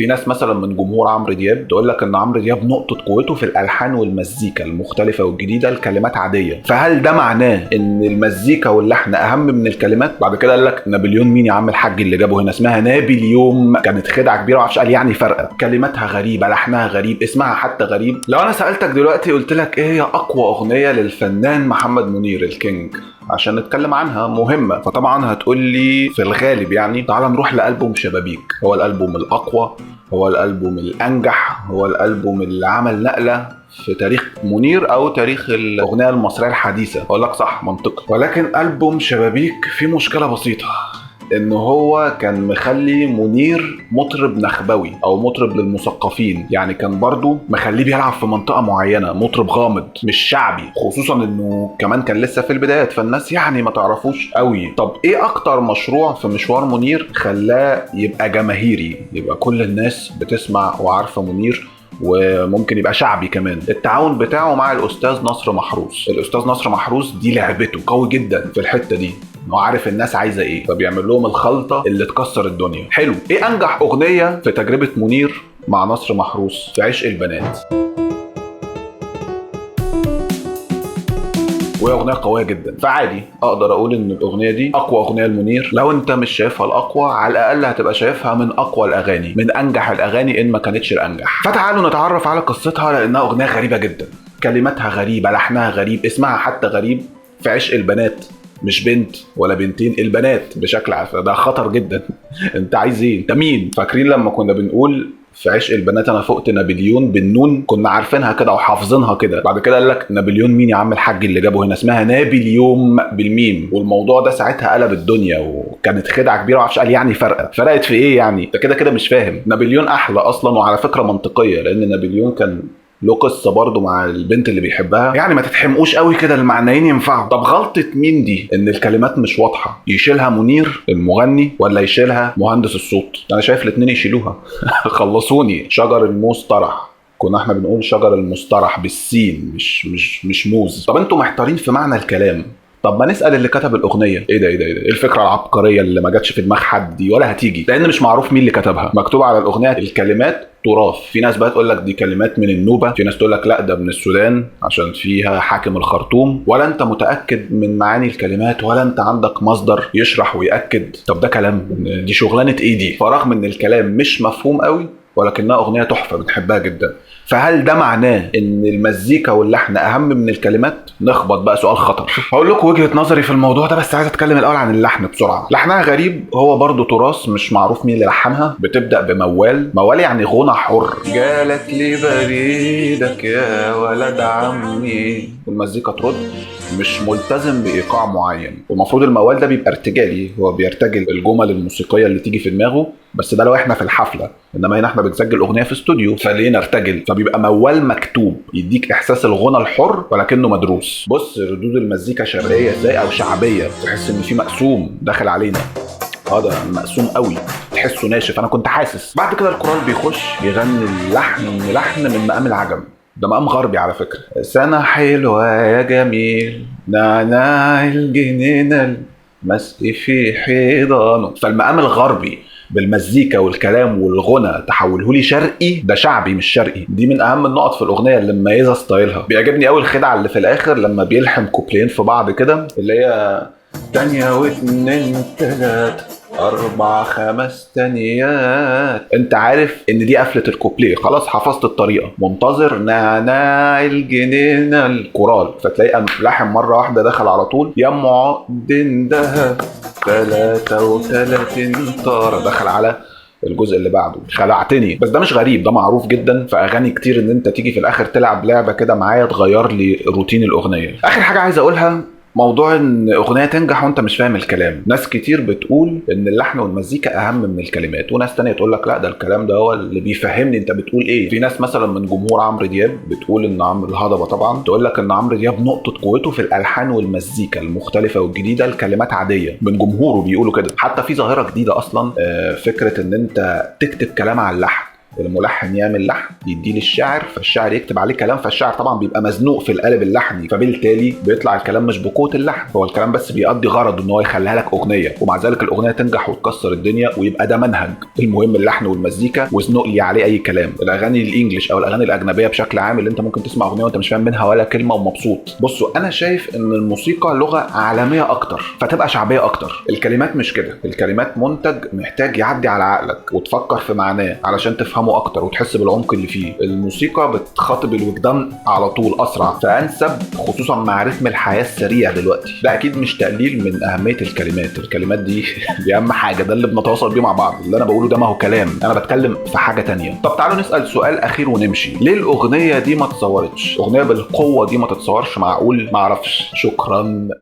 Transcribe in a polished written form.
في ناس مثلا من جمهور عمرو دياب تقول لك ان عمرو دياب نقطة قوته في الالحان والمزيكا المختلفة والجديدة، الكلمات عادية. فهل ده معناه ان المزيكا واللحن اهم من الكلمات؟ بعد كده قال لك نابليون مين يا عم الحاج اللي جابه هنا؟ اسمها نابليوم، كانت خدعة كبيرة، معرفش قال يعني فرقة، كلماتها غريبة، لحنها غريب، اسمها حتى غريب. لو انا سألتك دلوقتي قلت لك ايه هي اقوى اغنية للفنان محمد منير الكينج عشان نتكلم عنها مهمة، فطبعا هتقول لي في الغالب يعني تعال نروح لألبوم شبابيك. هو الألبوم الأقوى، هو الألبوم الأنجح، هو الألبوم اللي عمل نقلة في تاريخ منير أو تاريخ الأغنية المصرية الحديثة. أقول لك صح، منطقي. ولكن ألبوم شبابيك فيه مشكلة بسيطة، ان هو كان مخلي منير مطرب نخبوي او مطرب للمثقفين. يعني كان برضو مخليه بيلعب في منطقة معينة، مطرب غامض مش شعبي، خصوصا انه كمان كان لسه في البدايات فالناس يعني ما تعرفوش قوي. طب ايه اكتر مشروع في مشوار منير خلاه يبقى جماهيري، يبقى كل الناس بتسمع وعارفة منير وممكن يبقى شعبي كمان؟ التعاون بتاعه مع الاستاذ نصر محروس. الاستاذ نصر محروس دي لعبته قوي جدا في الحته دي، انه عارف الناس عايزه ايه فبيعمل لهم الخلطه اللي تكسر الدنيا. حلو، ايه انجح اغنيه في تجربه منير مع نصر محروس؟ في عشق البنات. وهي اغنيه قويه جدا، فعادي اقدر اقول ان الاغنيه دي اقوى اغنيه لمنير. لو انت مش شايفها الاقوى، على الاقل هتبقى شايفها من اقوى الاغاني، من انجح الاغاني ان ما كانتش الانجح. فتعالوا نتعرف على قصتها، لانها اغنيه غريبه جدا، كلماتها غريبه، لحنها غريب، اسمها حتى غريب. في عشق البنات، مش بنت ولا بنتين، البنات بشكل عام، ده خطر جدا. انت عايز ايه؟ انت مين؟ فاكرين لما كنا بنقول في عشق البنات انا فقت نابليون بالنون؟ كنا عارفينها كده وحافظينها كده. بعد كده قال لك نابليون مين يا عم الحاج اللي جابه هنا؟ اسمها نابليوم بالميم. والموضوع ده ساعتها قلب الدنيا وكانت خدعه كبيره، معرفش قال يعني فرقت في ايه يعني؟ انت كده كده مش فاهم. نابليون احلى اصلا، وعلى فكره منطقيه، لان نابليون كان له قصه برضه مع البنت اللي بيحبها. يعني ما تتحمقوش قوي كده، المعنيين ينفعوا. طب غلطه مين دي؟ ان الكلمات مش واضحه. يشيلها منير المغني ولا يشيلها مهندس الصوت؟ انا شايف الاثنين يشيلوها. خلصوني. شجر الموز طرح، كنا احنا بنقول شجر المسترح بالسين، مش موز. طب انتوا محتارين في معنى الكلام، طب ما نسال اللي كتب الاغنيه. ايه الفكره العبقريه اللي ما جاتش في دماغ حد دي ولا هتيجي؟ لان مش معروف مين اللي كتبها. مكتوب على الاغنيه الكلمات تراث. في ناس بقى تقول لك دي كلمات من النوبه، في ناس تقول لك لا ده من السودان عشان فيها حاكم الخرطوم. ولا انت متاكد من معاني الكلمات، ولا انت عندك مصدر يشرح وياكد. طب ده كلام؟ دي شغلانه ايه دي؟ فرغم ان الكلام مش مفهوم قوي، ولكنها اغنيه تحفه بنحبها جدا. فهل ده معناه ان المزيكا واللحن اهم من الكلمات؟ نخبط بقى سؤال خطر. هقول لكم وجهه نظري في الموضوع ده، بس عايز اتكلم الاول عن اللحن بسرعه. لحنها غريب، هو برضو تراث مش معروف مين اللي لحنها. بتبدا بموال، موال يعني غنى حر. جالك لي بريدك يا ولد عمي، والمزيكا ترد. مش ملتزم بايقاع معين، والمفروض الموال ده بيبقى ارتجالي، هو بيرتجل الجمل الموسيقيه اللي تيجي في دماغه. بس ده لو احنا في الحفله، انما هنا احنا بنسجل اغنيه في استوديو، فليه نرتجل؟ فبيبقى موال مكتوب يديك احساس الغنى الحر ولكنه مدروس. بص ردود المزيكا شرقيه ازاي او شعبيه، تحس ان في مقسوم داخل علينا. ده مقسوم قوي، تحسه ناشف. انا كنت حاسس. بعد كده الكورال بيخش يغني اللحن من مقام العجم. ده مقام غربي على فكره. سنه حلوه يا جميل، نعناع الجنينه المسقي في حيضانه. فالمقام الغربي بالمزيكا والكلام والغنى تحوله لي شرقي، ده شعبي مش شرقي. دي من اهم النقط في الاغنيه اللي مميزه ستايلها. بيعجبني قوي الخدعه اللي في الاخر لما بيلحم كوبلين في بعض كده، اللي هي تانية واتنين تلات أربع خمس تانيات. أنت عارف إن دي قفلة الكوبليه، خلاص حفظت الطريقة. منتظر نعناع الجنينة الكورال، فتلاقي لحم مرة واحدة دخل على طول. يا عقد دهب 33 طارة، دخل على الجزء اللي بعده. خلعتني. بس ده مش غريب، ده معروف جدا في اغاني كتير، ان انت تيجي في الاخر تلعب لعبه كده معايا تغير لي روتين الاغنيه. اخر حاجه عايز اقولها، موضوع ان اغنيه تنجح وانت مش فاهم الكلام. ناس كتير بتقول ان اللحن والمزيكا اهم من الكلمات، وناس تانية تقول لك لا ده الكلام ده هو اللي بيفهمني انت بتقول ايه. في ناس مثلا من جمهور عمرو دياب بتقول ان عمرو الهضبه طبعا، تقول لك ان عمرو دياب نقطه قوته في الالحان والمزيكا المختلفه والجديده، الكلمات عاديه. من جمهوره بيقولوا كده. حتى في ظاهره جديده اصلا، فكره ان انت تكتب كلام على اللحن. الملحن يعمل لحن يديه للشاعر، فالشاعر يكتب عليه كلام، فالشاعر طبعا بيبقى مزنوق في القالب اللحني، فبالتالي بيطلع الكلام مش بقوه اللحن، هو الكلام بس بيقضي غرض ان هو يخليها لك اغنيه، ومع ذلك الاغنيه تنجح وتكسر الدنيا ويبقى ده منهج. المهم اللحن والمزيكا وزنق لي عليه اي كلام. الاغاني الانجليش او الاغاني الاجنبيه بشكل عام اللي انت ممكن تسمع اغنيه وانت مش فاهم منها ولا كلمه ومبسوط. بصوا انا شايف ان الموسيقى لغه عالميه اكتر فتبقى شعبيه اكتر. الكلمات مش كده، الكلمات منتج محتاج يعدي على عقلك وتفكر في معناه علشان تفهمه اكتر وتحس بالعمق اللي فيه. الموسيقى بتخاطب الوجدان على طول اسرع فانسب، خصوصا مع رتم الحياه السريع دلوقتي. ده اكيد مش تقليل من اهميه الكلمات، الكلمات دي دي اهم حاجه، ده اللي بنتواصل بيه مع بعض. اللي انا بقوله ده ما هو كلام، انا بتكلم في حاجه تانية. طب تعالوا نسال سؤال اخير ونمشي. ليه الاغنيه دي ما اتصورتش؟ اغنيه بالقوه دي ما تتصورش؟ معقول؟ معرفش. شكرا.